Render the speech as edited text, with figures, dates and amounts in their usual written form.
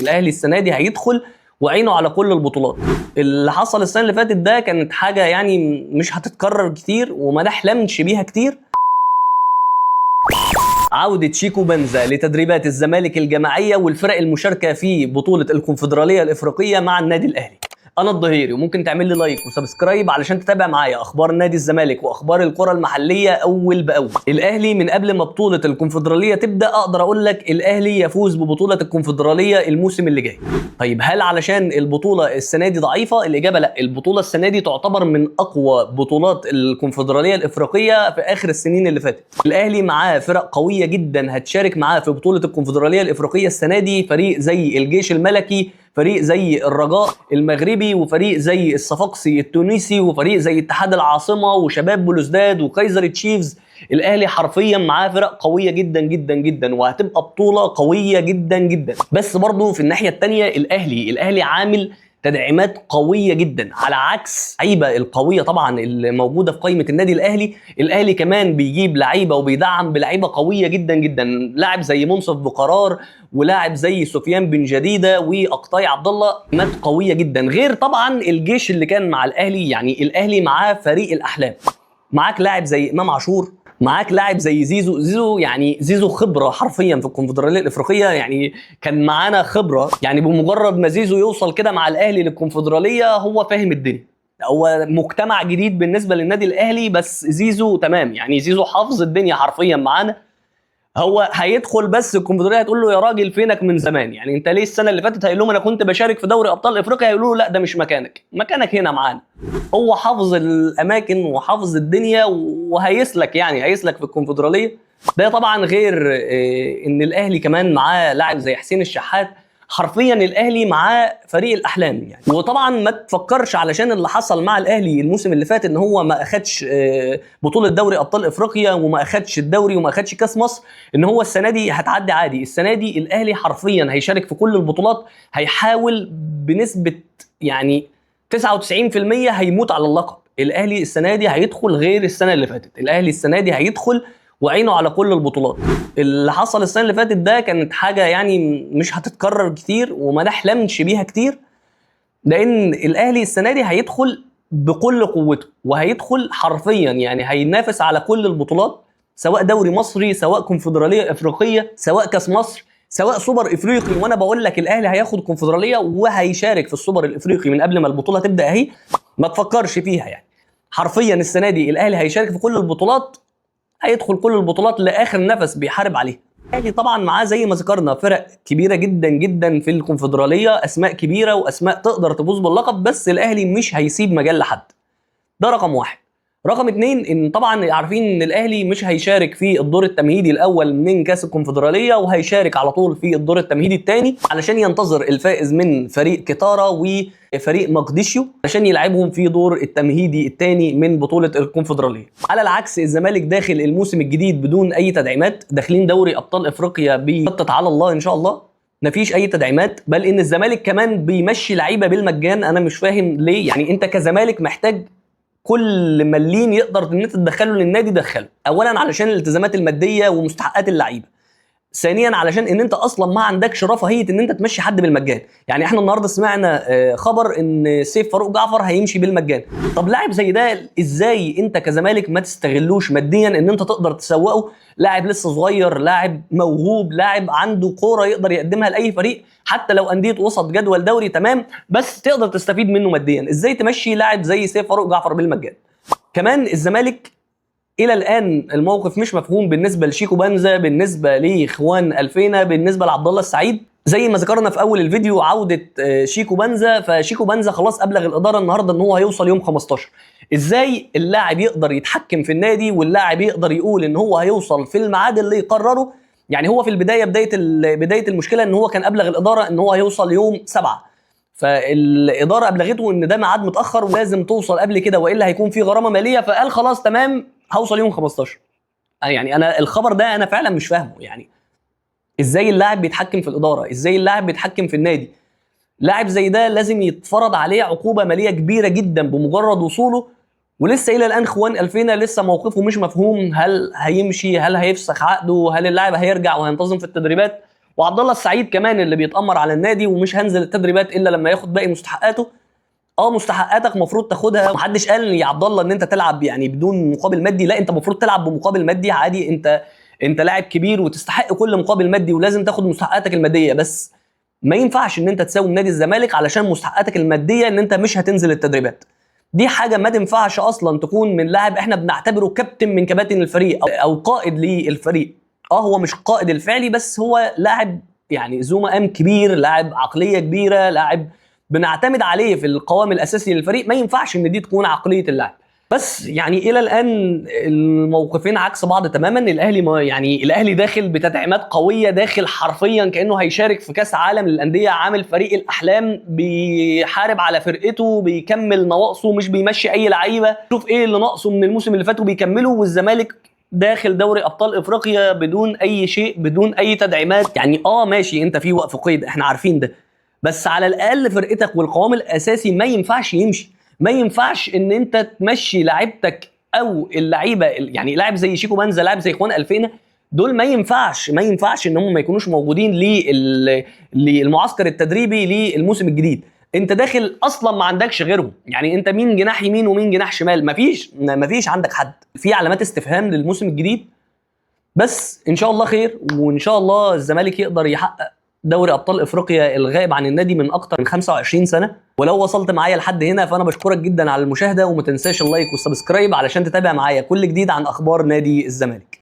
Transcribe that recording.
الاهلي السنه دي هيدخل وعينه على كل البطولات. اللي حصل السنه اللي فاتت ده كانت حاجه يعني مش هتتكرر كتير وما نحلمش بيها كتير. عودة شيكو بنزا لتدريبات الزمالك الجماعية والفرق المشاركة في بطولة الكونفدرالية الإفريقية مع النادي الأهلي. أنا الظهيري، وممكن تعمل لي لايك وسبسكرايب علشان تتابع معايا أخبار نادي الزمالك وأخبار الكرة المحلية أول بأول. الأهلي من قبل ما بطولة الكونفدرالية تبدأ أقدر أقول لك الأهلي يفوز ببطولة الكونفدرالية الموسم اللي جاي. طيب هل علشان البطولة السنة دي ضعيفة؟ الإجابة لا، البطولة السنة دي تعتبر من أقوى بطولات الكونفدرالية الإفريقية في آخر السنين اللي فاتت. الأهلي معاه فرق قوية جدا هتشارك معاه في بطولة الكونفدرالية الإفريقية السنة دي، فريق زي الجيش الملكي، فريق زي الرجاء المغربي، وفريق زي الصفاقسي التونسي، وفريق زي اتحاد العاصمة وشباب بلوزداد وكايزر تشيفز. الاهلي حرفيا معاه فرق قويه جدا جدا جدا وهتبقى بطوله قويه جدا جدا. بس برضه في الناحيه الثانيه الاهلي عامل تدعيمات قويه جدا، على عكس لعيبه القويه طبعا اللي موجوده في قائمه النادي الاهلي. الاهلي كمان بيجيب لعيبه وبيدعم بلعيبه قويه جدا جدا، لاعب زي منصف بقرار ولاعب زي سفيان بن جديده واقطاي عبد الله، مات قويه جدا. غير طبعا الجيش اللي كان مع الاهلي، يعني الاهلي معاه فريق الاحلام. معاك لاعب زي امام عاشور، معاك لاعب زي زيزو يعني زيزو خبره حرفيا في الكونفدراليه الافريقيه، يعني كان معانا خبره، يعني بمجرد ما زيزو يوصل كده مع الاهلي للكونفدراليه هو فاهم الدنيا. هو مجتمع جديد بالنسبه للنادي الاهلي، بس زيزو تمام، يعني زيزو حافظ الدنيا حرفيا معانا. هو هيدخل بس الكونفدراليه هتقول له يا راجل فينك من زمان، يعني انت ليه السنه اللي فاتت؟ هيقول لهم انا كنت بشارك في دوري ابطال افريقيا، هيقولوا له لا ده مش مكانك هنا معانا. هو حافظ الاماكن وحافظ الدنيا وهيسلك، يعني هيسلك في الكونفدراليه. ده طبعا غير ان الاهلي كمان معاه لاعب زي حسين الشحات. حرفيا الاهلي معاه فريق الاحلام يعني. وطبعا ما تفكرش علشان اللي حصل مع الاهلي الموسم اللي فات ان هو ما اخدش بطوله دوري ابطال افريقيا وما اخدش الدوري وما اخدش كاس مصر ان هو السنه دي هتعدي عادي. السنه دي الاهلي حرفيا هيشارك في كل البطولات، هيحاول بنسبه يعني 99% هيموت على اللقب. الاهلي السنه دي هيدخل غير السنه اللي فاتت، الاهلي السنه دي هيدخل وعينه على كل البطولات. اللي حصل السنه اللي فاتت ده كانت حاجه يعني مش هتتكرر كتير وما نحلمش بيها كتير، لان الاهلي السنه دي هيدخل بكل قوته وهيدخل حرفيا يعني هينافس على كل البطولات، سواء دوري مصري، سواء كونفدراليه افريقيه، سواء كاس مصر، سواء سوبر افريقي. وانا بقول لك الاهلي هياخد كونفدراليه وهيشارك في السوبر الافريقي من قبل ما البطوله تبدا اهي، ما تفكرش فيها يعني. حرفيا السنه دي الاهلي هيشارك في كل البطولات، هيدخل كل البطولات لاخر نفس بيحارب عليها. الاهلي طبعا معاه زي ما ذكرنا فرق كبيره جدا جدا في الكونفدراليه، اسماء كبيره واسماء تقدر تفوز باللقب، بس الاهلي مش هيسيب مجال لحد. ده رقم واحد. رقم اتنين، ان طبعا عارفين ان الاهلي مش هيشارك في الدور التمهيدي الاول من كاس الكونفدراليه، وهيشارك على طول في الدور التمهيدي الثاني علشان ينتظر الفائز من فريق كتارا وفريق مقديشيو عشان يلعبهم في دور التمهيدي الثاني من بطوله الكونفدراليه. على العكس الزمالك داخل الموسم الجديد بدون اي تدعيمات، داخلين دوري ابطال افريقيا بخطه على الله ان شاء الله، مفيش اي تدعيمات، بل ان الزمالك كمان بيمشي لعيبه بالمجان. انا مش فاهم ليه، يعني انت كزمالك محتاج كل مليم يقدر ان انت تدخله للنادي دخله. اولا علشان الالتزامات الماديه ومستحقات اللعيبه، ثانيا علشان ان انت اصلا ما عندكش رفاهيه ان انت تمشي حد بالمجان. يعني احنا النهارده سمعنا خبر ان سيف فاروق جعفر هيمشي بالمجان. طب لاعب زي ده ازاي انت كزمالك ما تستغلوش ماديا ان انت تقدر تسوقه؟ لاعب لسه صغير، لاعب موهوب، لاعب عنده كوره يقدر يقدمها لاي فريق، حتى لو انديه وسط جدول دوري تمام، بس تقدر تستفيد منه ماديا. ازاي تمشي لاعب زي سيف فاروق جعفر بالمجان؟ كمان الزمالك الى الان الموقف مش مفهوم بالنسبه لشيكو بنزا، بالنسبه لاخوان الفينا، بالنسبه لعبد الله السعيد. زي ما ذكرنا في اول الفيديو عوده شيكو بنزا، فشيكو بنزا خلاص ابلغ الاداره النهارده ان هو هيوصل يوم 15. ازاي اللاعب يقدر يتحكم في النادي واللاعب يقدر يقول ان هو هيوصل في الميعاد اللي يقرره؟ يعني هو في بدايه المشكله ان هو كان ابلغ الاداره ان هو هيوصل يوم 7، فالاداره ابلغته ان ده ميعاد متاخر ولازم توصل قبل كده والا هيكون في غرامه ماليه، فقال خلاص تمام هوصل يوم 15. يعني انا الخبر ده انا فعلا مش فاهمه، يعني ازاي اللاعب بيتحكم في الاداره؟ ازاي اللاعب بيتحكم في النادي؟ لاعب زي ده لازم يتفرض عليه عقوبه ماليه كبيره جدا بمجرد وصوله، ولسه الى الان خوان الفينا لسه موقفه مش مفهوم. هل هيمشي؟ هل هيفسخ عقده؟ هل اللاعب هيرجع وهينتظم في التدريبات؟ وعبد الله السعيد كمان اللي بيتامر على النادي ومش هنزل التدريبات الا لما ياخد باقي مستحقاته. مستحقاتك المفروض تاخدها، محدش قال يا عبد الله ان انت تلعب يعني بدون مقابل مادي، لا انت المفروض تلعب بمقابل مادي عادي. انت لاعب كبير وتستحق كل مقابل مادي ولازم تاخد مستحقاتك الماديه، بس ما ينفعش ان انت تساوي نادي الزمالك علشان مستحقاتك الماديه ان انت مش هتنزل التدريبات. دي حاجه ما تنفعش اصلا تكون من لاعب احنا بنعتبره كابتن من كباتن الفريق او قائد للفريق. هو مش قائد الفعلي بس هو لاعب يعني ذو مقام كبير، لاعب عقليه كبيره، لاعب بنعتمد عليه في القوام الاساسي للفريق. ما ينفعش ان دي تكون عقليه اللاعب. بس يعني الى الان الموقفين عكس بعض تماما. الاهلي يعني الاهلي داخل بتدعيمات قويه، داخل حرفيا كانه هيشارك في كاس عالم للانديه، عامل فريق الاحلام، بيحارب على فرقته، بيكمل نواقصه، مش بيمشي اي لعيبه، شوف ايه اللي ناقصه من الموسم اللي فات وبيكمله. والزمالك داخل دوري ابطال افريقيا بدون اي شيء، بدون اي تدعيمات. يعني ماشي انت في وقف قيد احنا عارفين ده، بس على الاقل فرقتك والقوام الاساسي ما ينفعش يمشي. ما ينفعش ان انت تمشي لعيبتك او اللعيبه، يعني لاعب زي شيكو بنزا، لاعب زي اخوان الفينا، دول ما ينفعش ان هم ما يكونوش موجودين للمعسكر التدريبي للموسم الجديد. انت داخل اصلا ما عندكش غيرهم، يعني انت مين جناح يمين ومين جناح شمال؟ مفيش عندك حد. في علامات استفهام للموسم الجديد. بس ان شاء الله خير، وان شاء الله الزمالك يقدر يحقق دوري ابطال افريقيا الغائب عن النادي من اكتر من 25 سنه. ولو وصلت معايا لحد هنا فانا بشكرك جدا على المشاهده، وما تنساش اللايك والسبسكرايب علشان تتابع معايا كل جديد عن اخبار نادي الزمالك.